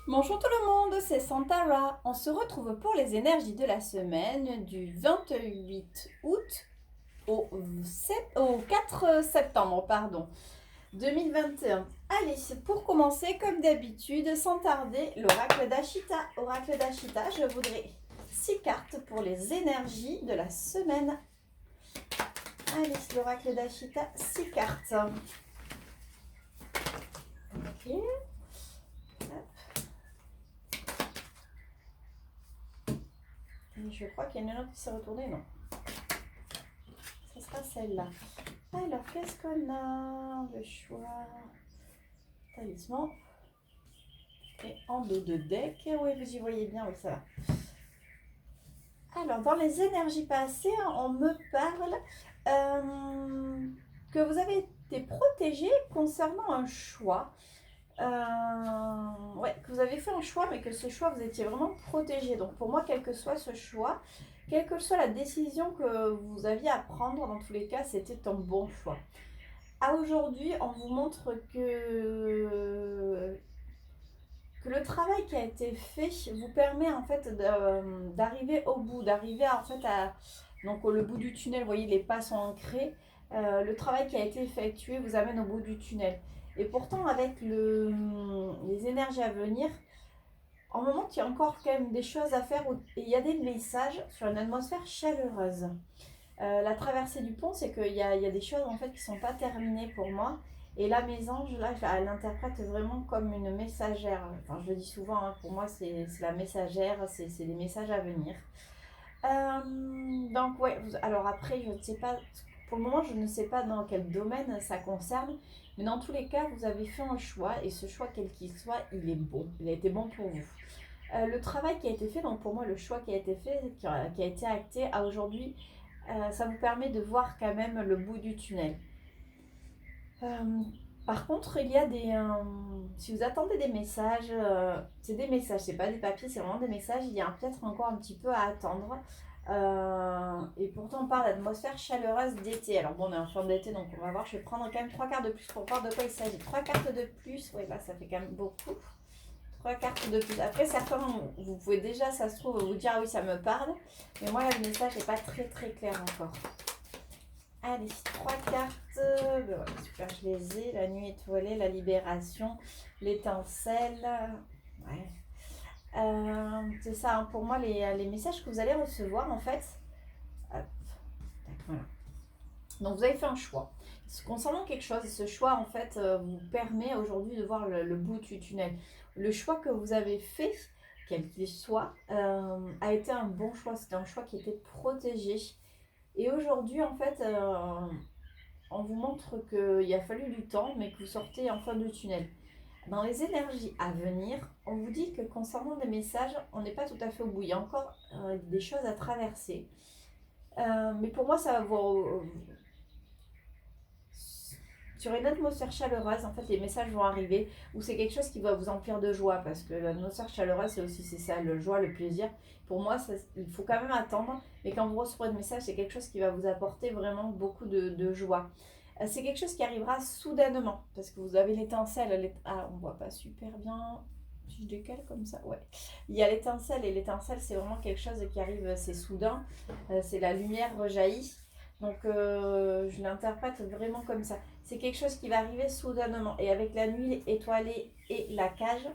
Bonjour tout le monde, c'est Santara. On se retrouve pour les énergies de la semaine du 28 août au 4 septembre, 2021. Allez, pour commencer, comme d'habitude, sans tarder, l'oracle d'Ashita. Oracle d'Ashita, je voudrais 6 cartes pour les énergies de la semaine. Allez, l'oracle d'Ashita, 6 cartes. Ok. Et je crois qu'il y en a une autre qui s'est retournée, non. Ce sera celle-là. Alors, qu'est-ce qu'on a? Le choix. Talisman. Et en dos de deck. Oui, vous y voyez bien, oui, ça va. Alors, dans les énergies passées, on me parle que vous avez été protégé concernant un choix. Ouais, que vous avez fait un choix, mais que ce choix, vous étiez vraiment protégé. Donc, pour moi, quel que soit ce choix, quelle que soit la décision que vous aviez à prendre, dans tous les cas, c'était un bon choix. À aujourd'hui, on vous montre que le travail qui a été fait vous permet en fait d'arriver au bout, d'arriver en fait à donc le bout du tunnel. Vous voyez, les pas sont ancrés. Le travail qui a été effectué vous amène au bout du tunnel. Et pourtant, avec les énergies à venir, en moment, il y a encore quand même des choses à faire et il y a des messages sur une atmosphère chaleureuse. La traversée du pont, c'est qu'il y a des choses en fait qui sont pas terminées pour moi. Et la mésange, là, elle l'interprète vraiment comme une messagère. Enfin, je le dis souvent, hein, pour moi, c'est la messagère, c'est des messages à venir. Donc, ouais, alors après, je ne sais pas, pour le moment, je ne sais pas dans quel domaine ça concerne, mais dans tous les cas, vous avez fait un choix, et ce choix, quel qu'il soit, il est bon, il a été bon pour vous. Le travail qui a été fait, donc pour moi, le choix qui a été fait, qui a été acté à aujourd'hui, ça vous permet de voir quand même le bout du tunnel. Euh, Par contre, il y a si vous attendez des messages, c'est des messages, c'est pas des papiers, c'est vraiment des messages. Il y a peut-être encore un petit peu à attendre. Et pourtant, on parle d'atmosphère chaleureuse d'été. Alors bon, on est en fin d'été, donc on va voir. Je vais prendre quand même 3 cartes de plus pour voir de quoi il s'agit. 3 cartes de plus, oui, là, ça fait quand même beaucoup. 3 cartes de plus. Après, certains, vous pouvez déjà, ça se trouve, vous dire, ah oui, ça me parle. Mais moi, là, le message n'est pas très très clair encore. Allez, 3 cartes. Ben voilà, super, je les ai. La nuit étoilée, la libération, l'étincelle. Ouais. C'est ça, hein, pour moi, les messages que vous allez recevoir, en fait. Hop, voilà. Donc, vous avez fait un choix. Concernant quelque chose, et ce choix, en fait, vous permet aujourd'hui de voir le bout du tunnel. Le choix que vous avez fait, quel qu'il soit, a été un bon choix. C'était un choix qui était protégé. Et aujourd'hui, en fait, on vous montre qu'il a fallu du temps, mais que vous sortez en fin de tunnel. Dans les énergies à venir, on vous dit que concernant des messages, on n'est pas tout à fait au bout. Il y a encore des choses à traverser. Mais pour moi, ça va vous... Sur une atmosphère chaleureuse, en fait, les messages vont arriver, ou c'est quelque chose qui va vous emplir de joie, parce que l'atmosphère chaleureuse, c'est ça, le joie, le plaisir. Pour moi, il faut quand même attendre, mais quand vous recevrez le message, c'est quelque chose qui va vous apporter vraiment beaucoup de joie. C'est quelque chose qui arrivera soudainement, parce que vous avez l'étincelle. Ah, on voit pas super bien. Si je décale comme ça, ouais. Il y a l'étincelle, et l'étincelle, c'est vraiment quelque chose qui arrive, c'est soudain. C'est la lumière rejaillit. Donc, je l'interprète vraiment comme ça. C'est quelque chose qui va arriver soudainement. Et avec la nuit étoilée et la cage,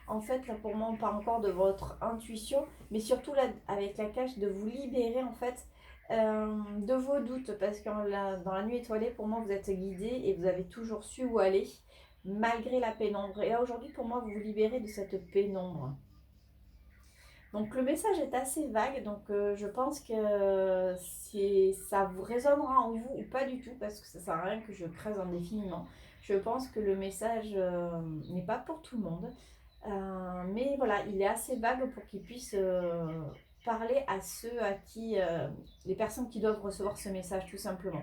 en fait, là, pour moi, on parle encore de votre intuition, mais surtout là, avec la cage, de vous libérer, en fait, de vos doutes. Parce que dans la nuit étoilée, pour moi, vous êtes guidé et vous avez toujours su où aller, malgré la pénombre. Et là, aujourd'hui, pour moi, vous vous libérez de cette pénombre. Donc le message est assez vague, donc je pense que ça vous résonnera en vous ou pas du tout, parce que ça sert à rien que je creuse indéfiniment. Je pense que le message n'est pas pour tout le monde. Mais voilà, il est assez vague pour qu'il puisse parler à ceux à qui, les personnes qui doivent recevoir ce message tout simplement.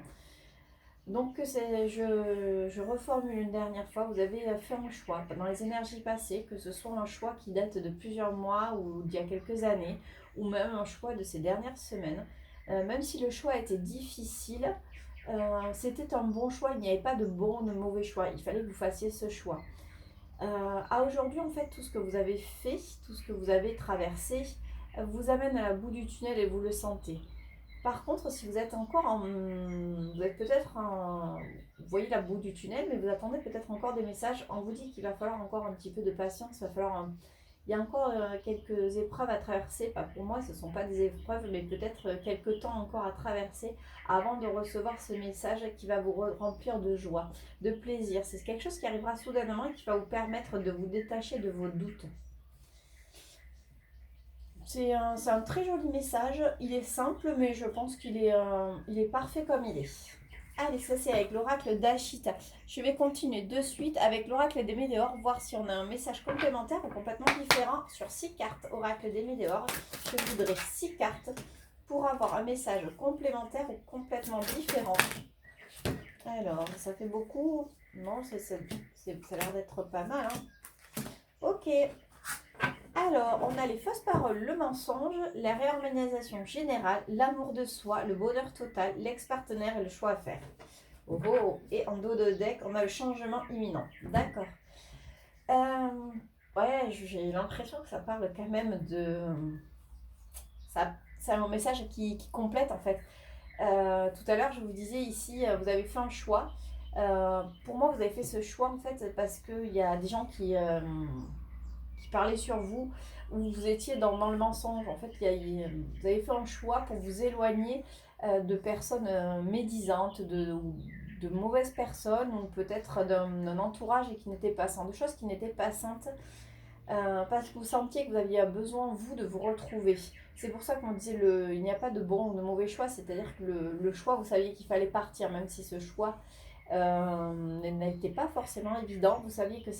Donc je reformule une dernière fois, vous avez fait un choix dans les énergies passées, que ce soit un choix qui date de plusieurs mois ou d'il y a quelques années, ou même un choix de ces dernières semaines. Même si le choix était difficile, c'était un bon choix, il n'y avait pas de bon ou de mauvais choix, il fallait que vous fassiez ce choix. À aujourd'hui, en fait, tout ce que vous avez fait, tout ce que vous avez traversé, vous amène à la bout du tunnel et vous le sentez. Par contre, si vous êtes encore en... Vous êtes peut-être en... Vous voyez la bout du tunnel, mais vous attendez peut-être encore des messages. On vous dit qu'il va falloir encore un petit peu de patience, il va falloir... Il y a encore quelques épreuves à traverser. Pas pour moi, ce ne sont pas des épreuves, mais peut-être quelques temps encore à traverser avant de recevoir ce message qui va vous remplir de joie, de plaisir. C'est quelque chose qui arrivera soudainement et qui va vous permettre de vous détacher de vos doutes. C'est un très joli message. Il est simple, mais je pense il est parfait comme il est. Allez, ça c'est avec l'oracle d'Ashita. Je vais continuer de suite avec l'oracle des météores, voir si on a un message complémentaire ou complètement différent sur 6 cartes. Oracle des météores, je voudrais 6 cartes pour avoir un message complémentaire ou complètement différent. Alors, ça fait beaucoup. Non, ça a l'air d'être pas mal. Hein. Ok. Alors, on a les fausses paroles, le mensonge, la réorganisation générale, l'amour de soi, le bonheur total, l'ex-partenaire et le choix à faire. Oh, oh. Et en dos de deck, on a le changement imminent. D'accord. Ouais, j'ai l'impression que ça parle quand même de... C'est un message qui complète en fait. Tout à l'heure, je vous disais ici, vous avez fait un choix. Pour moi, vous avez fait ce choix en fait parce qu'il y a des gens qui parlaient sur vous, où vous étiez dans le mensonge. En fait, vous avez fait un choix pour vous éloigner de personnes médisantes, de mauvaises personnes, ou peut-être d'un entourage qui n'était pas sain, de choses qui n'étaient pas saintes, parce que vous sentiez que vous aviez besoin, vous, de vous retrouver. C'est pour ça qu'on disait il n'y a pas de bon ou de mauvais choix, c'est-à-dire que le choix, vous saviez qu'il fallait partir, même si ce choix n'était pas forcément évident, vous saviez que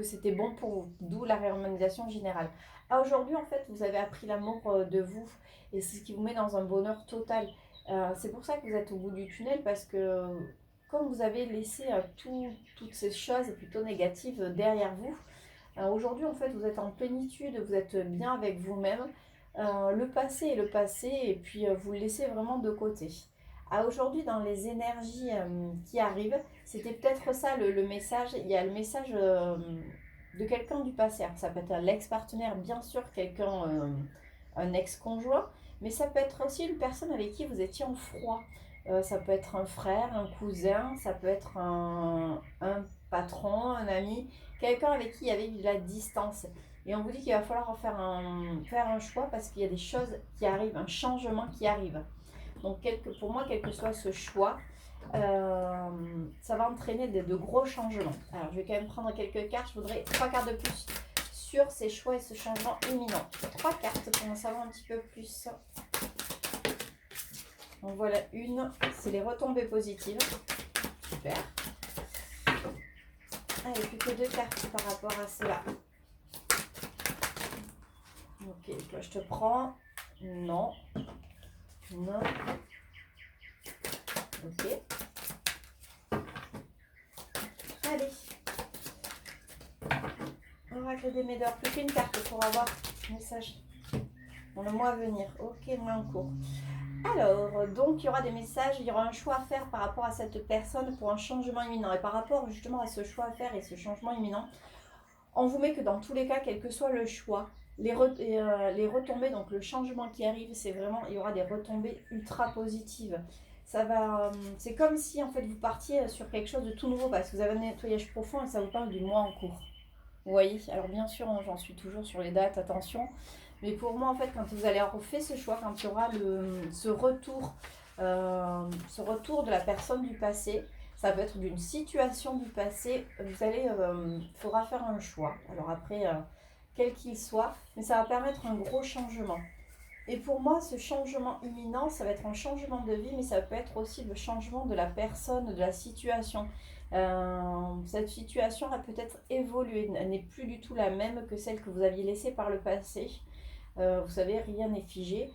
c'était bon pour vous, d'où la réharmonisation générale. Aujourd'hui, en fait, vous avez appris l'amour de vous et c'est ce qui vous met dans un bonheur total. C'est pour ça que vous êtes au bout du tunnel parce que comme vous avez laissé toutes ces choses plutôt négatives derrière vous, aujourd'hui, en fait, vous êtes en plénitude, vous êtes bien avec vous-même. Le passé est le passé et puis vous le laissez vraiment de côté. Aujourd'hui, dans les énergies qui arrivent, c'était peut-être ça le message. Il y a le message de quelqu'un du passé. Alors, ça peut être l'ex-partenaire, bien sûr, quelqu'un, un ex-conjoint, mais ça peut être aussi une personne avec qui vous étiez en froid. Ça peut être un frère, un cousin, ça peut être un patron, un ami, quelqu'un avec qui il y avait de la distance. Et on vous dit qu'il va falloir faire un choix parce qu'il y a des choses qui arrivent, un changement qui arrive. Donc pour moi, quel que soit ce choix, ça va entraîner de gros changements. Alors je vais quand même prendre quelques cartes. Je voudrais 3 cartes de plus sur ces choix et ce changement imminent. 3 cartes pour en savoir un petit peu plus. Donc voilà une, c'est les retombées positives. Super. Allez, plus que 2 cartes par rapport à cela. Ok, toi je te prends. Non. Non. Ok. Allez. Oracle des médors. Plus qu'une carte pour avoir un message dans le mois à venir. Ok, mois en cours. Alors, donc il y aura des messages, il y aura un choix à faire par rapport à cette personne pour un changement imminent. Et par rapport justement à ce choix à faire et ce changement imminent, on vous met que dans tous les cas, quel que soit le choix, les retombées, donc le changement qui arrive, c'est vraiment, il y aura des retombées ultra positives. C'est comme si en fait vous partiez sur quelque chose de tout nouveau parce que vous avez un nettoyage profond et ça vous parle du mois en cours. Vous voyez, alors bien sûr, j'en suis toujours sur les dates, attention. Mais pour moi, en fait, quand vous allez avoir fait ce choix, quand il y aura ce retour de la personne du passé, ça peut être d'une situation du passé, il faudra faire un choix. Alors après, quel qu'il soit, mais ça va permettre un gros changement. Et pour moi, ce changement imminent, ça va être un changement de vie, mais ça peut être aussi le changement de la personne, de la situation. Cette situation a peut-être évolué, elle n'est plus du tout la même que celle que vous aviez laissée par le passé. Vous savez, rien n'est figé.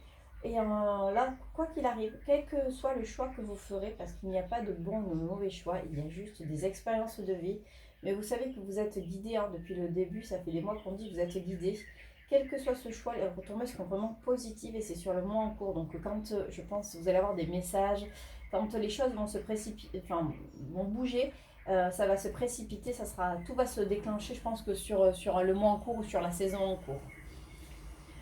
Et là, quoi qu'il arrive, quel que soit le choix que vous ferez, parce qu'il n'y a pas de bon ou de mauvais choix, il y a juste des expériences de vie. Mais vous savez que vous êtes guidé depuis le début, ça fait des mois qu'on dit que vous êtes guidé. Quel que soit ce choix, les retombées seront vraiment positives et c'est sur le mois en cours. Donc quand je pense que vous allez avoir des messages, quand les choses vont se précipiter, enfin vont bouger, ça va se précipiter, tout va se déclencher, je pense que sur le mois en cours ou sur la saison en cours.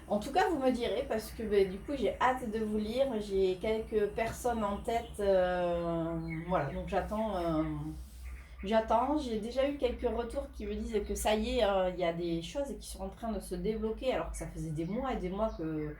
En tout cas, vous me direz, parce que du coup, j'ai hâte de vous lire. J'ai quelques personnes en tête. Voilà, donc j'attends. J'ai déjà eu quelques retours qui me disent que ça y est, il y a des choses qui sont en train de se débloquer, alors que ça faisait des mois et des mois que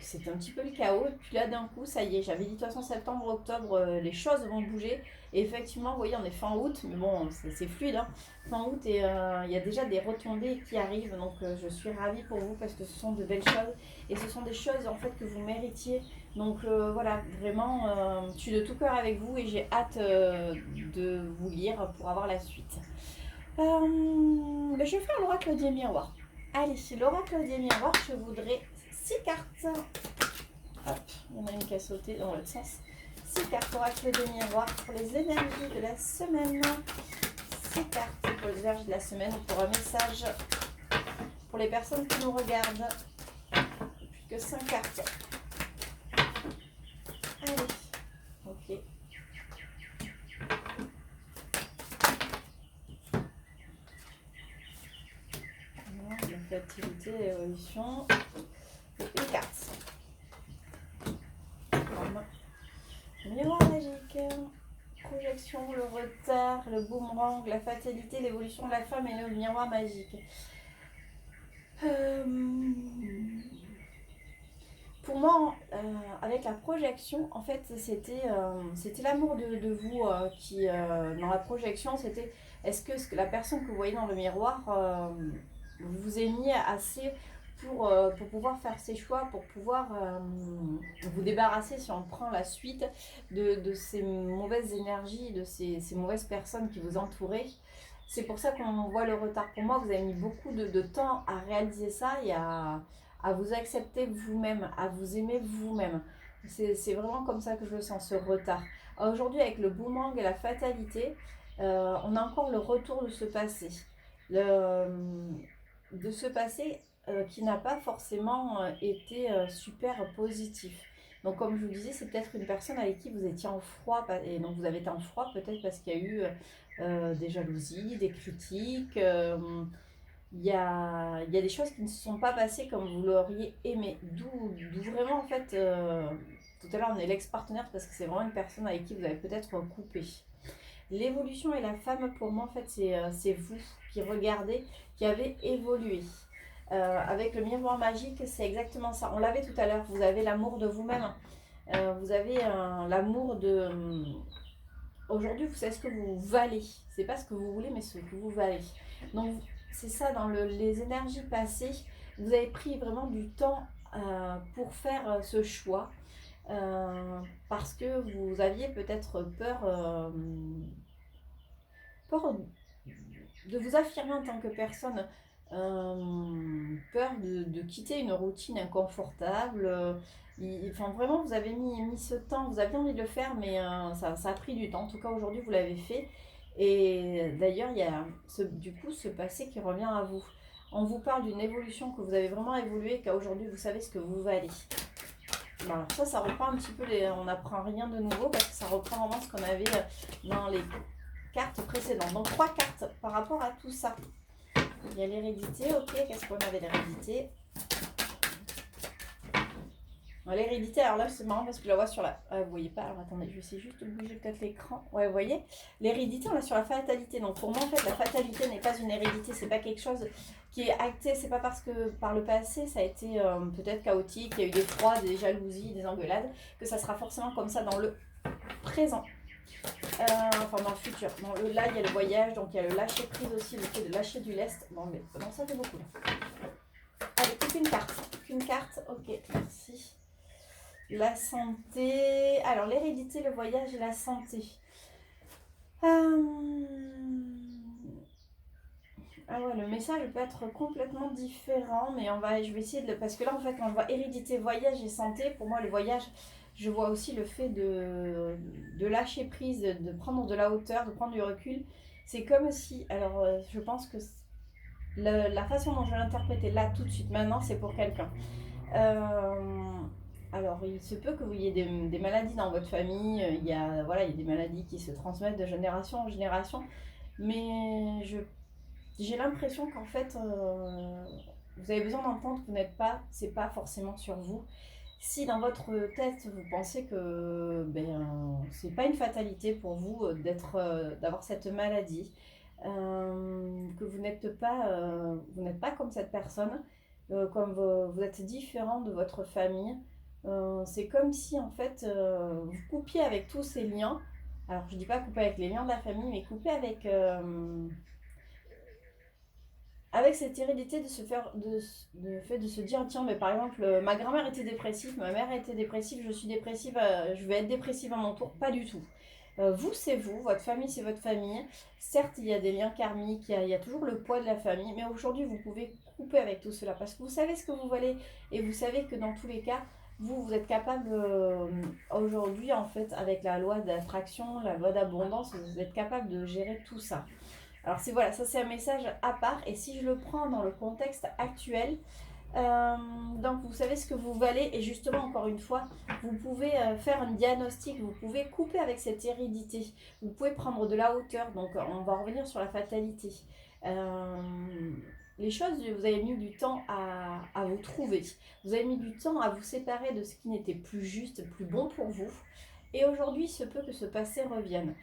c'était un petit peu le chaos. Et puis là, d'un coup, ça y est, j'avais dit de toute façon septembre, octobre, les choses vont bouger. Et effectivement, vous voyez, on est fin août, mais bon, c'est fluide, hein. Fin août, et il y a déjà des retombées qui arrivent. Donc, je suis ravie pour vous parce que ce sont de belles choses. Et ce sont des choses, en fait, que vous méritiez. Donc, voilà, vraiment, je suis de tout cœur avec vous et j'ai hâte de vous lire pour avoir la suite. Je vais faire l'oracle des miroirs. Allez, l'oracle des miroirs, je voudrais 6 cartes. Hop, il y en a une qui a sauté dans l'autre sens. 6 cartes oracle des miroirs pour les énergies de la semaine. 6 cartes pour les énergies de la semaine ou pour un message pour les personnes qui nous regardent. Plus que 5 cartes. Allez, ok. Donc l'activité, l'évolution. Et une carte. Le miroir magique, projection, le retard, le boomerang, la fatalité, l'évolution de la femme et le miroir magique. Pour moi, avec la projection, en fait, c'était l'amour de vous qui, dans la projection, c'était est-ce que la personne que vous voyez dans le miroir vous est mis assez pour pouvoir faire ses choix, pour pouvoir vous débarrasser, si on prend la suite, de ces mauvaises énergies, de ces mauvaises personnes qui vous entouraient. C'est pour ça qu'on voit le retard. Pour moi, vous avez mis beaucoup de temps à réaliser ça et à vous accepter vous-même, à vous aimer vous-même. C'est vraiment comme ça que je le sens, ce retard. Aujourd'hui, avec le boomerang et la fatalité, on a encore le retour de ce passé. De ce passé qui n'a pas forcément été super positif. Donc comme je vous disais, c'est peut-être une personne avec qui vous étiez en froid, et donc vous avez été en froid peut-être parce qu'il y a eu des jalousies, des critiques, il y a des choses qui ne se sont pas passées comme vous l'auriez aimé. D'où vraiment en fait, tout à l'heure on est l'ex-partenaire parce que c'est vraiment une personne avec qui vous avez peut-être coupé. L'évolution et la femme, pour moi, en fait, c'est vous qui regardez, qui avez évolué. Avec le miroir magique, c'est exactement ça. On l'avait tout à l'heure, vous avez l'amour de vous-même. Vous avez l'amour de... Aujourd'hui, vous savez ce que vous valez. C'est pas ce que vous voulez, mais ce que vous valez. Donc, c'est ça, dans les énergies passées, vous avez pris vraiment du temps pour faire ce choix. Parce que vous aviez peut-être peur de vous affirmer en tant que personne, peur de quitter une routine inconfortable. Enfin, vraiment, vous avez mis ce temps, vous aviez envie de le faire, mais ça a pris du temps. En tout cas, aujourd'hui, vous l'avez fait. Et d'ailleurs, il y a du coup ce passé qui revient à vous. On vous parle d'une évolution, que vous avez vraiment évolué, qu'aujourd'hui, vous savez ce que vous valez. Bon, alors ça reprend un petit peu, on n'apprend rien de nouveau parce que ça reprend vraiment ce qu'on avait dans les cartes précédentes. Donc 3 cartes par rapport à tout ça. Il y a l'hérédité, ok, qu'est-ce qu'on avait l'hérédité? L'hérédité, alors là c'est marrant parce que je la vois sur la... vous voyez pas, alors attendez, je vais essayer juste de bouger peut-être l'écran. Ouais, vous voyez, l'hérédité, on l'a sur la fatalité. Donc pour moi, en fait, la fatalité n'est pas une hérédité, c'est pas quelque chose qui est acté. C'est pas parce que par le passé, ça a été peut-être chaotique, il y a eu des froids, des jalousies, des engueulades, que ça sera forcément comme ça dans le présent. Enfin dans le futur. Bon, là, il y a le voyage, donc il y a le lâcher prise aussi, le fait de lâcher du lest. Bon, mais non, ça fait beaucoup là. Allez, qu'une carte. Qu'une carte, ok, merci. La santé. Alors, l'hérédité, le voyage et la santé. Ah ouais, le message peut être complètement différent, mais je vais essayer de le... Parce que là, en fait, on voit hérédité, voyage et santé. Pour moi, le voyage, je vois aussi le fait de lâcher prise, de prendre de la hauteur, de prendre du recul. C'est comme si... Alors, je pense que la façon dont je vais l'interpréter là, tout de suite, maintenant, c'est pour quelqu'un. Alors, il se peut que vous ayez des maladies dans votre famille. Voilà, il y a des maladies qui se transmettent de génération en génération. Mais j'ai l'impression qu'en fait, vous avez besoin d'entendre que vous n'êtes pas, c'est pas forcément sur vous. Si dans votre tête, vous pensez que c'est pas une fatalité pour vous d'avoir cette maladie, que vous n'êtes pas comme cette personne, comme vous êtes différent de votre famille, c'est comme si en fait vous coupiez avec tous ces liens. Alors je dis pas couper avec les liens de la famille, mais couper avec cette hérédité de se faire, de fait de se dire tiens, mais par exemple, ma grand-mère était dépressive, ma mère était dépressive, je suis dépressive, je vais être dépressive à mon tour. Pas du tout. Vous, c'est vous, votre famille, c'est votre famille. Certes, il y a des liens karmiques, il y a toujours le poids de la famille, mais aujourd'hui, vous pouvez couper avec tout cela parce que vous savez ce que vous valez et vous savez que dans tous les cas, vous êtes capable aujourd'hui, en fait, avec la loi d'attraction, la loi d'abondance, vous êtes capable de gérer tout ça. Alors c'est voilà, ça c'est un message à part et si je le prends dans le contexte actuel, donc vous savez ce que vous valez et justement encore une fois, vous pouvez faire un diagnostic, vous pouvez couper avec cette hérédité, vous pouvez prendre de la hauteur, donc on va revenir sur la fatalité. Euh, les choses, vous avez mis du temps à vous trouver, vous avez mis du temps à vous séparer de ce qui n'était plus juste, plus bon pour vous et aujourd'hui il se peut que ce passé revienne.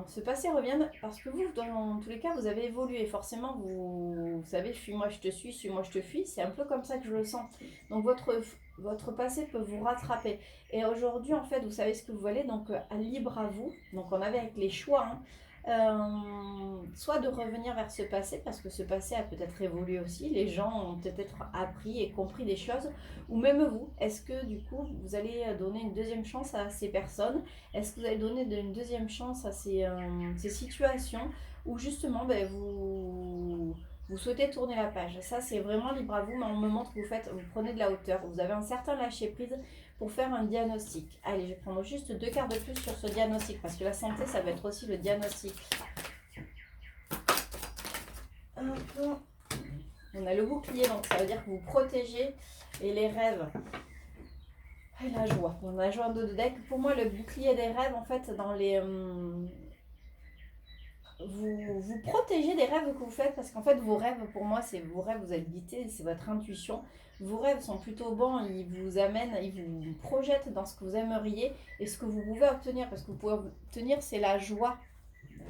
Ce passé revienne parce que vous, dans tous les cas, vous avez évolué. Forcément, vous savez, fuis-moi, je te suis-moi, je te fuis. C'est un peu comme ça que je le sens. Donc, votre passé peut vous rattraper. Et aujourd'hui, en fait, vous savez ce que vous voulez. Donc, libre à vous. Donc, on avait avec les choix. Hein. Soit de revenir vers ce passé, parce que ce passé a peut-être évolué aussi. Les gens ont peut-être appris et compris des choses. Ou même vous. Est-ce que, du coup, vous allez donner une deuxième chance à ces personnes? Est-ce que vous allez donner une deuxième chance à ces situations où justement vous souhaitez tourner la page? Ça, c'est vraiment libre à vous, mais on me montre que vous prenez de la hauteur. Vous avez un certain lâcher-prise pour faire un diagnostic. Allez, je vais prendre juste 2 cartes de plus sur ce diagnostic, parce que la santé, ça va être aussi le diagnostic. On a le bouclier, donc ça veut dire que vous protégez et les rêves. Et la joie. On a joué un dos de deck. Pour moi, le bouclier des rêves, en fait, vous protégez des rêves que vous faites parce qu'en fait, vos rêves, pour moi, c'est vos rêves, vous êtes guidés, c'est votre intuition. Vos rêves sont plutôt bons, ils vous amènent, ils vous projettent dans ce que vous aimeriez et ce que vous pouvez obtenir. Parce que vous pouvez obtenir, c'est la joie.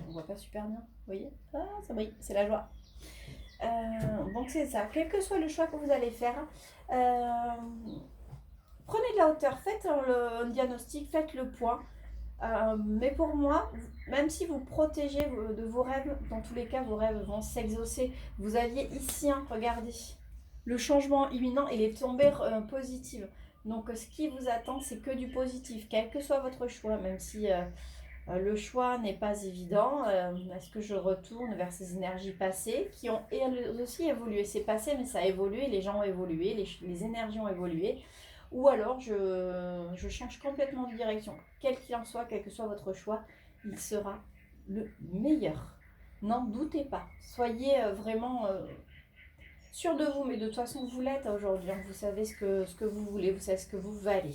On voit pas super bien, vous voyez? Ah, ça brille, c'est la joie. Donc c'est ça, quel que soit le choix que vous allez faire, prenez de la hauteur, faites un diagnostic, faites le point. Mais pour moi, même si vous protégez de vos rêves, dans tous les cas, vos rêves vont s'exaucer. Vous aviez ici, hein, regardez, le changement imminent, il est tombé positif. Donc ce qui vous attend, c'est que du positif, quel que soit votre choix, même si le choix n'est pas évident. Est-ce que je retourne vers ces énergies passées qui ont elles aussi évolué? C'est passé, mais ça a évolué, les gens ont évolué, les énergies ont évolué. Ou alors je change complètement de direction. Quel qu'il en soit, quel que soit votre choix, il sera le meilleur. N'en doutez pas. Soyez vraiment sûr de vous, mais de toute façon vous l'êtes aujourd'hui. Hein. Vous savez ce que vous voulez, vous savez ce que vous valez.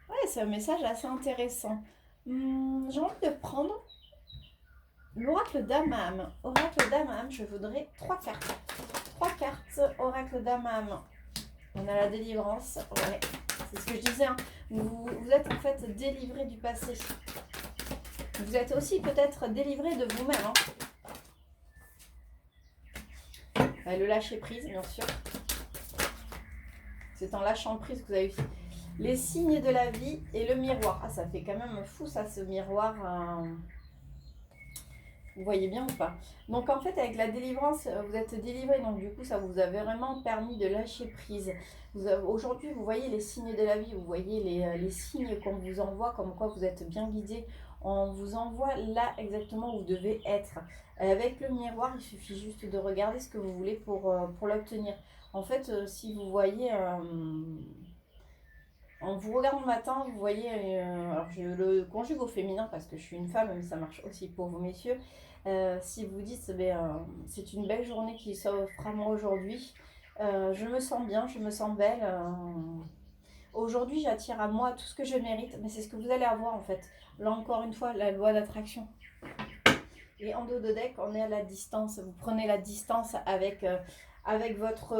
Ouais, c'est un message assez intéressant. J'ai envie de prendre l'oracle d'Amam. Oracle d'Amam, je voudrais 3 cartes. 3 cartes, oracle d'Amam. On a la délivrance. Ouais, c'est ce que je disais. Hein. Vous êtes en fait délivré du passé. Vous êtes aussi peut-être délivré de vous-même. Hein. Le lâcher prise, bien sûr. C'est en lâchant prise que vous avez les signes de la vie et le miroir. Ah, ça fait quand même fou ça, ce miroir. Vous voyez bien ou pas? Donc en fait avec la délivrance, vous êtes délivré, donc du coup ça vous a vraiment permis de lâcher prise. Aujourd'hui vous voyez les signes de la vie, vous voyez les signes qu'on vous envoie, comme quoi vous êtes bien guidé. On vous envoie là exactement où vous devez être. Avec le miroir, il suffit juste de regarder ce que vous voulez pour l'obtenir. En fait, si vous voyez... en vous regardant le matin, vous voyez, alors je le conjugue au féminin parce que je suis une femme, mais ça marche aussi pour vous messieurs. Si vous dites, c'est une belle journée qui s'offre à moi aujourd'hui, je me sens bien, je me sens belle, Aujourd'hui, j'attire à moi tout ce que je mérite, mais c'est ce que vous allez avoir en fait. Là encore une fois, la loi d'attraction. Et en dos de deck, on est à la distance. Vous prenez la distance avec votre...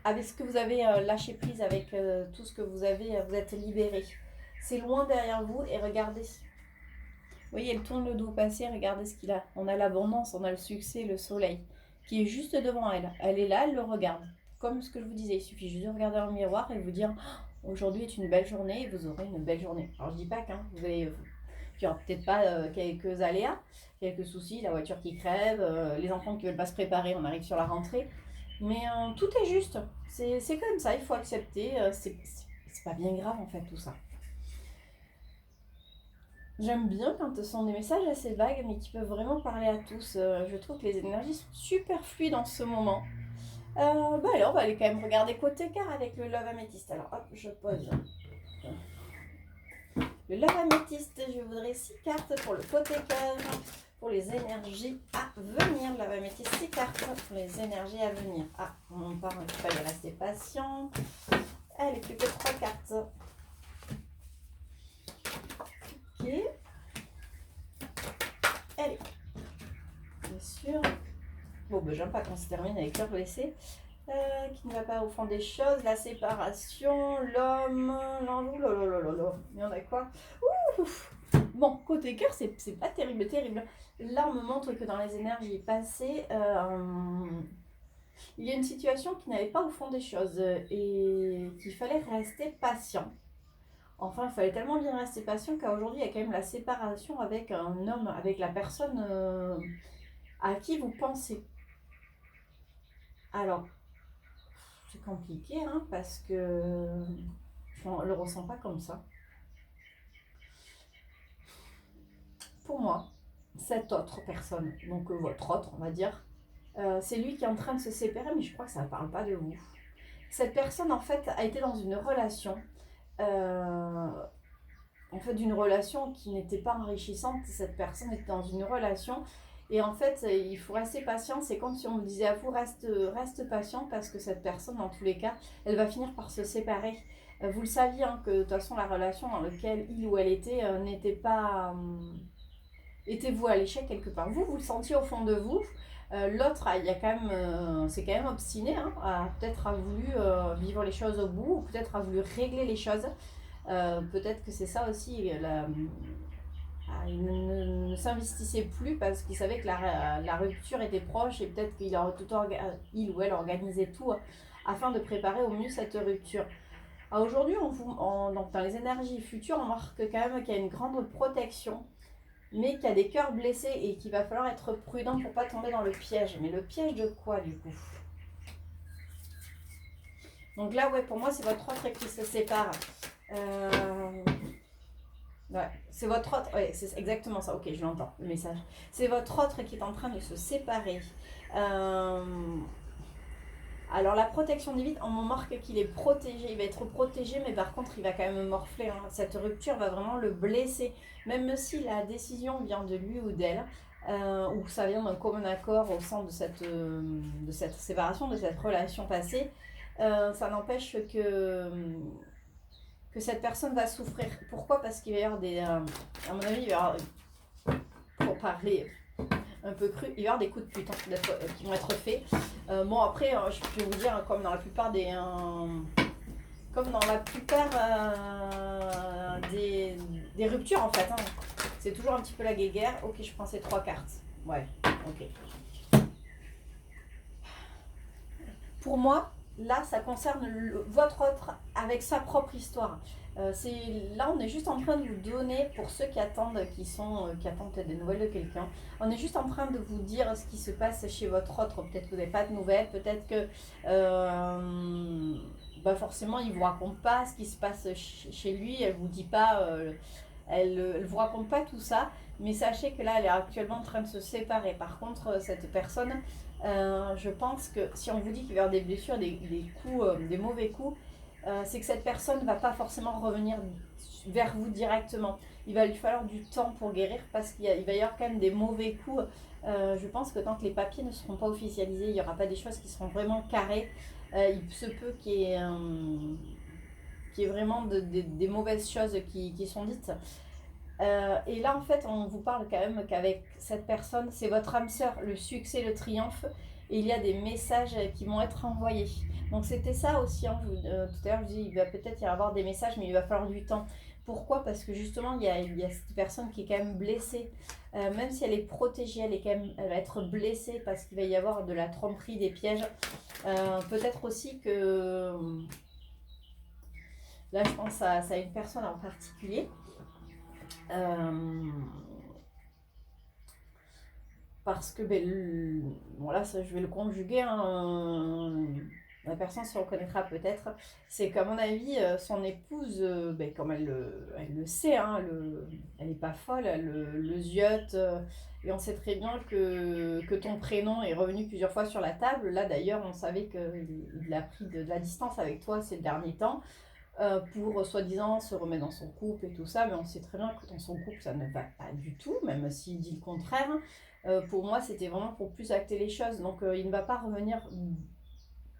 avec ce que vous avez lâché prise, avec tout ce que vous avez, vous êtes libéré. C'est loin derrière vous et regardez. Vous voyez, elle tourne le dos passé, regardez ce qu'il a. On a l'abondance, on a le succès, le soleil, qui est juste devant elle. Elle est là, elle le regarde. Comme ce que je vous disais, il suffit juste de regarder dans le miroir et vous dire oh, aujourd'hui est une belle journée et vous aurez une belle journée. Alors je dis pas qu'un, vous allez... Il n'y aura peut-être pas quelques aléas, quelques soucis, la voiture qui crève, les enfants qui ne veulent pas se préparer, on arrive sur la rentrée. Mais tout est juste. C'est comme ça, il faut accepter. C'est pas bien grave en fait tout ça. J'aime bien quand ce sont des messages assez vagues mais qui peuvent vraiment parler à tous. Je trouve que les énergies sont super fluides en ce moment. Alors on va aller quand même regarder côté cœur avec le Love Améthyste. Alors hop, je pose. Le Love Améthyste, je voudrais 6 cartes pour le côté cœur, pour les énergies à venir. Love Améthyste, 6 cartes pour les énergies à venir. Ah, on part, il fallait rester patient. Allez, plus que 3 cartes. Ok. Allez. Bien sûr. Bon, ben j'aime pas qu'on se termine avec cœur blessé. Qui ne va pas au fond des choses, la séparation, l'homme, l'ange, il y en a quoi? Ouf. Bon, côté cœur, c'est pas terrible. Là, on me montre que dans les énergies passées, il y a une situation qui n'allait pas au fond des choses et qu'il fallait rester patient. Enfin, il fallait tellement bien rester patient qu'aujourd'hui, il y a quand même la séparation avec un homme, avec la personne à qui vous pensez. Alors, c'est compliqué, hein, parce que je ne le ressens pas comme ça. Pour moi, cette autre personne, donc votre autre, on va dire, c'est lui qui est en train de se séparer, mais je crois que ça ne parle pas de vous. Cette personne, en fait, a été dans une relation, d'une relation qui n'était pas enrichissante. Cette personne était dans une relation et en fait, il faut rester patient. C'est comme si on vous disait à vous, reste patient parce que cette personne, dans tous les cas, elle va finir par se séparer. Vous le saviez, hein, que de toute façon, la relation dans laquelle il ou elle était n'était pas... était vouée à l'échec quelque part. Vous le sentiez au fond de vous. L'autre, il y a quand même, c'est quand même obstiné, hein, peut-être a voulu vivre les choses au bout, ou peut-être a voulu régler les choses. Peut-être que c'est ça aussi, il ne s'investissait plus parce qu'il savait que la rupture était proche et peut-être qu'il il ou elle organisait tout afin de préparer au mieux cette rupture. Aujourd'hui, donc dans les énergies futures, on marque quand même qu'il y a une grande protection, mais qu'il y a des cœurs blessés et qu'il va falloir être prudent pour ne pas tomber dans le piège. Mais le piège de quoi du coup? Donc là, ouais, pour moi, c'est votre autre qui se sépare. Ouais, c'est votre autre, ouais, c'est exactement ça, ok, je l'entends, le message. C'est votre autre qui est en train de se séparer. Alors la protection divine, on me marque qu'il est protégé, il va être protégé, mais par contre il va quand même morfler, hein. Cette rupture va vraiment le blesser, même si la décision vient de lui ou d'elle, ou ça vient d'un commun accord au sein de cette séparation, de cette relation passée, ça n'empêche que cette personne va souffrir. Pourquoi? Parce qu'il va y avoir à mon avis, il va y avoir, pour parler un peu cru, il va y avoir des coups de pute qui vont être faits. Bon après, je peux vous dire, comme dans la plupart des ruptures en fait, hein. C'est toujours un petit peu la guéguerre. Ok, je prends ces 3 cartes. Ouais, ok. Pour moi, là, ça concerne votre autre avec sa propre histoire. Là, on est juste en train de vous donner, pour ceux qui attendent, qui attendent peut-être des nouvelles de quelqu'un, on est juste en train de vous dire ce qui se passe chez votre autre. Peut-être que vous n'avez pas de nouvelles, peut-être que forcément, il ne vous raconte pas ce qui se passe chez lui, elle ne vous dit pas, elle vous raconte pas tout ça, mais sachez que là, elle est actuellement en train de se séparer. Par contre, cette personne, je pense que si on vous dit qu'il va y avoir des blessures, des coups, des mauvais coups, c'est que cette personne ne va pas forcément revenir vers vous directement. Il va lui falloir du temps pour guérir parce qu'il va y avoir quand même des mauvais coups. Je pense que tant que les papiers ne seront pas officialisés, il n'y aura pas des choses qui seront vraiment carrées. Il se peut qu'il y ait qu'il y ait vraiment des mauvaises choses qui sont dites. Et là, en fait, on vous parle quand même qu'avec cette personne, c'est votre âme sœur, le succès, le triomphe, et il y a des messages qui vont être envoyés. Donc c'était ça aussi, hein, tout à l'heure je dis, il va peut-être y avoir des messages, mais il va falloir du temps. Pourquoi? Parce que justement, il y a cette personne qui est quand même blessée. Même si elle est protégée, elle va être blessée parce qu'il va y avoir de la tromperie, des pièges. Peut-être aussi que... Là, je pense à une personne en particulier. Parce que, bon là, ça, je vais le conjuguer, hein, la personne se reconnaîtra peut-être. C'est qu'à mon avis, son épouse, comme elle le sait, hein, elle n'est pas folle, elle le ziote. Et on sait très bien que ton prénom est revenu plusieurs fois sur la table. Là, d'ailleurs, on savait qu'il a pris de la distance avec toi ces derniers temps. Pour soi-disant se remettre dans son couple et tout ça, mais on sait très bien que dans son couple ça ne va pas du tout, même s'il dit le contraire. Pour moi, c'était vraiment pour plus acter les choses, donc il ne va pas revenir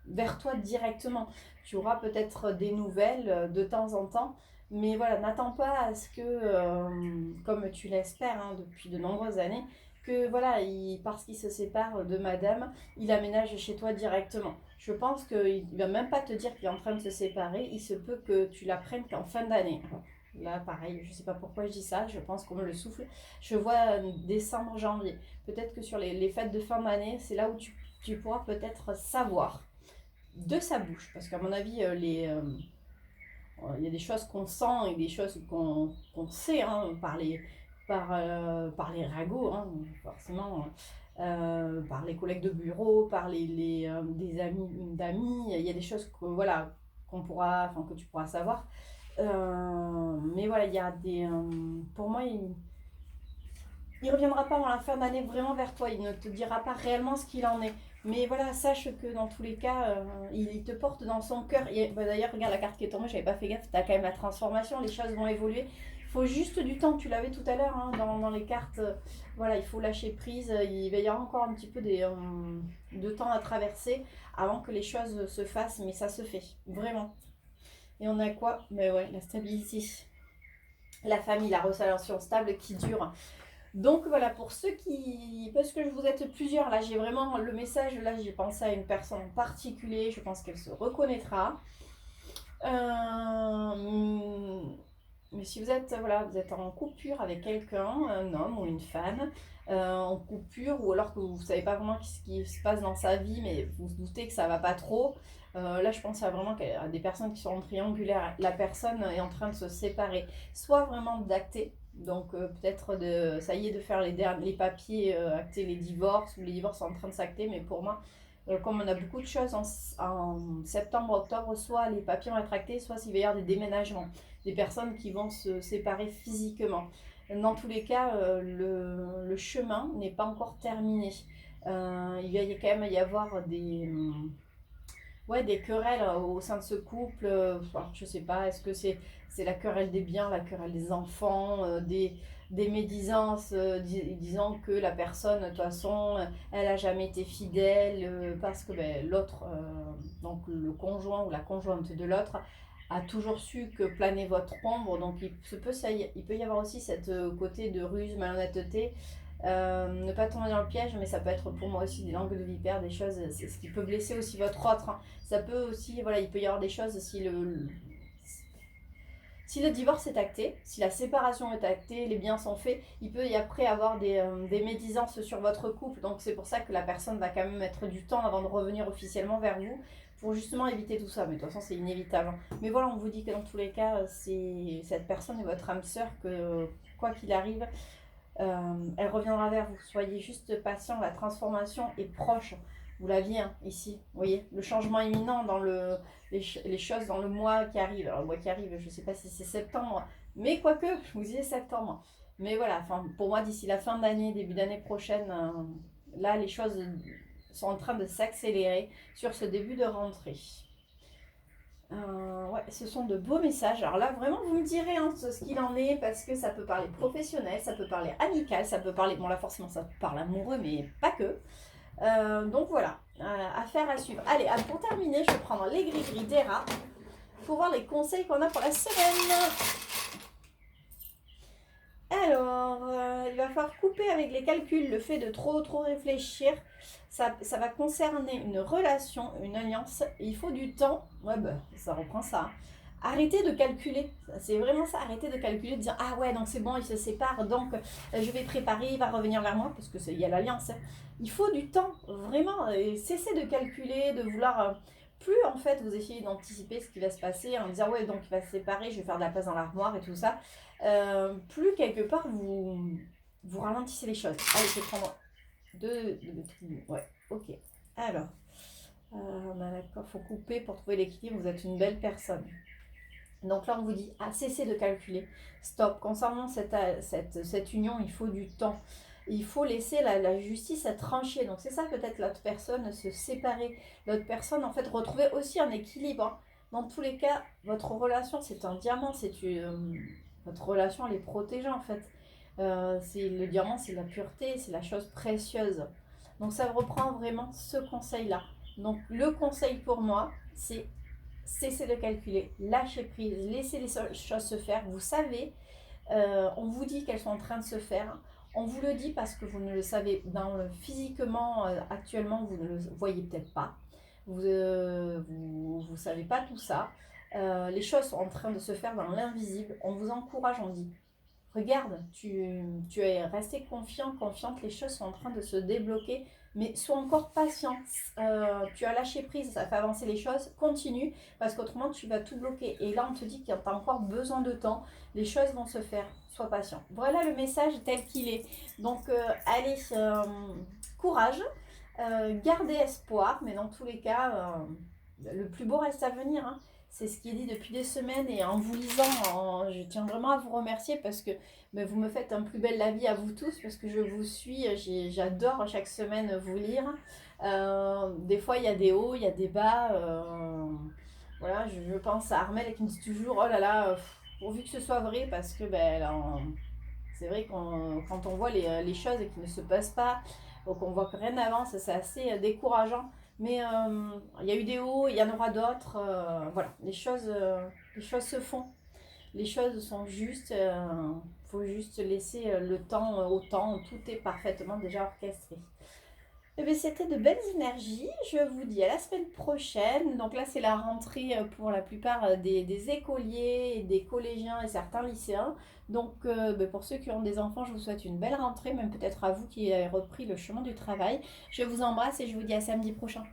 vers toi directement. Tu auras peut-être des nouvelles de temps en temps, mais voilà, n'attends pas à ce que, comme tu l'espères hein, depuis de nombreuses années, que voilà, parce qu'il se sépare de madame, il aménage chez toi directement. Je pense qu'il ne va même pas te dire qu'il est en train de se séparer, il se peut que tu l'apprennes qu'en fin d'année. Là, pareil, je ne sais pas pourquoi je dis ça, je pense qu'on me le souffle. Je vois décembre, janvier. Peut-être que sur les fêtes de fin d'année, c'est là où tu pourras peut-être savoir de sa bouche. Parce qu'à mon avis, il y a des choses qu'on sent et des choses qu'on sait hein, par les ragots, hein, forcément. Par les collègues de bureau, par des amis d'amis, il y a des choses que, voilà, que tu pourras savoir. Mais voilà, il y a pour moi, il reviendra pas en la fin d'année vraiment vers toi, il ne te dira pas réellement ce qu'il en est. Mais voilà, sache que dans tous les cas, il te porte dans son cœur. D'ailleurs, regarde la carte qui est tombée, j'avais pas fait gaffe, tu as quand même la transformation, les choses vont évoluer. Il faut juste du temps, tu l'avais tout à l'heure hein, dans les cartes. Voilà, il faut lâcher prise. Il va y avoir encore un petit peu de temps à traverser avant que les choses se fassent, mais ça se fait, vraiment. Et on a quoi? Mais ouais, la stabilité. La famille, la relation stable qui dure. Donc voilà, pour ceux qui... Parce que vous êtes plusieurs, là j'ai vraiment le message, là j'ai pensé à une personne en particulier, je pense qu'elle se reconnaîtra. Mais si vous êtes, voilà, vous êtes en coupure avec quelqu'un, un homme ou une femme, en coupure, ou alors que vous ne savez pas vraiment ce qui se passe dans sa vie, mais vous vous doutez que ça ne va pas trop, là je pense vraiment à des personnes qui sont triangulaires. La personne est en train de se séparer, soit vraiment d'acter, donc peut-être ça y est, de faire les papiers, acter les divorces, ou les divorces sont en train de s'acter, mais pour moi, comme on a beaucoup de choses en septembre, octobre, soit les papiers vont être actés, soit s'il va y avoir des déménagements, des personnes qui vont se séparer physiquement. Dans tous les cas, le chemin n'est pas encore terminé. Il va quand même y avoir des querelles au sein de ce couple. Je sais pas, est-ce que c'est la querelle des biens, la querelle des enfants, des médisances disant que la personne, de toute façon, elle a jamais été fidèle parce que l'autre, donc le conjoint ou la conjointe de l'autre, a toujours su que planait votre ombre. Donc il peut y avoir aussi cette côté de ruse, malhonnêteté. Ne pas tomber dans le piège, mais ça peut être pour moi aussi des langues de vipère, des choses, c'est ce qui peut blesser aussi votre autre. Hein. Ça peut aussi, voilà, il peut y avoir des choses si le divorce est acté, si la séparation est actée, les biens sont faits, il peut y après avoir des médisances sur votre couple. Donc c'est pour ça que la personne va quand même mettre du temps avant de revenir officiellement vers vous, pour justement éviter tout ça. Mais de toute façon, c'est inévitable. Mais voilà, on vous dit que dans tous les cas, cette personne est votre âme sœur, que quoi qu'il arrive, elle reviendra vers vous. Soyez juste patient, la transformation est proche. Vous l'aviez ici, vous voyez, le changement imminent dans les choses dans le mois qui arrive. Alors le mois qui arrive, je ne sais pas si c'est septembre, mais quoique, je vous disais septembre. Mais voilà, pour moi, d'ici la fin d'année, début d'année prochaine, là, les choses sont en train de s'accélérer sur ce début de rentrée. Ouais, ce sont de beaux messages. Alors là, vraiment, vous me direz ce qu'il en est, parce que ça peut parler professionnel, ça peut parler amical, ça peut parler... Bon là, forcément, ça parle amoureux, mais pas que. Donc voilà, affaire à suivre. Allez, pour terminer, je vais prendre les gris-gris d'Era. pour voir les conseils qu'on a pour la semaine. Alors, il va falloir couper avec les calculs le fait de trop réfléchir. Ça va concerner une relation, une alliance. Il faut du temps. Ouais, bah, ça reprend ça, hein. Arrêtez de calculer. C'est vraiment ça. Arrêtez de calculer, de dire ah ouais, donc c'est bon, ils se séparent, donc je vais préparer, il va revenir vers moi, parce qu'il y a l'alliance, hein. Il faut du temps, vraiment. Cessez de calculer, de vouloir. Plus en fait vous essayez d'anticiper ce qui va se passer en disant ouais, donc il va se séparer, je vais faire de la place dans l'armoire et tout ça. Plus quelque part vous ralentissez les choses. Allez, je vais prendre deux. Ouais, ok. Alors, on a d'accord, faut couper pour trouver l'équilibre. Vous êtes une belle personne. Donc là, on vous dit, cessez de calculer. Stop. Concernant cette union, il faut du temps. Il faut laisser la justice à trancher. Donc c'est ça peut-être l'autre personne, se séparer. L'autre personne, en fait, retrouver aussi un équilibre, hein. Dans tous les cas, votre relation, c'est un diamant. Votre relation, elle est protégée, en fait. Le diamant, c'est la pureté, c'est la chose précieuse. Donc ça reprend vraiment ce conseil-là. Donc le conseil pour moi, c'est cessez de calculer, lâchez prise, laissez les choses se faire. Vous savez, on vous dit qu'elles sont en train de se faire. On vous le dit parce que vous ne le savez physiquement, actuellement, vous ne le voyez peut-être pas. Vous savez pas tout ça. Les choses sont en train de se faire dans l'invisible. On vous encourage, on dit regarde, tu es resté confiant, confiante, les choses sont en train de se débloquer, mais sois encore patient. Tu as lâché prise, ça fait avancer les choses, continue, parce qu'autrement tu vas tout bloquer. Et là on te dit qu'il y a encore besoin de temps, les choses vont se faire, sois patient. Voilà le message tel qu'il est. Donc allez, courage, gardez espoir, mais dans tous les cas, le plus beau reste à venir, hein. C'est ce qui est dit depuis des semaines et en vous lisant, je tiens vraiment à vous remercier parce que vous me faites un plus bel avis à vous tous parce que je vous suis, j'adore chaque semaine vous lire. Des fois il y a des hauts, il y a des bas. Voilà, je pense à Armel qui me dit toujours oh là là, pourvu que ce soit vrai parce que c'est vrai quand on voit les choses et qui ne se passent pas ou qu'on voit que rien n'avance, c'est assez décourageant. Mais il y a eu des hauts, il y en aura d'autres. Voilà, les choses se font. Les choses sont justes. Faut juste laisser le temps au temps. Tout est parfaitement déjà orchestré. Eh bien, c'était de belles énergies. Je vous dis à la semaine prochaine. Donc là, c'est la rentrée pour la plupart des écoliers, des collégiens et certains lycéens. Donc pour ceux qui ont des enfants, je vous souhaite une belle rentrée, même peut-être à vous qui avez repris le chemin du travail. Je vous embrasse et je vous dis à samedi prochain.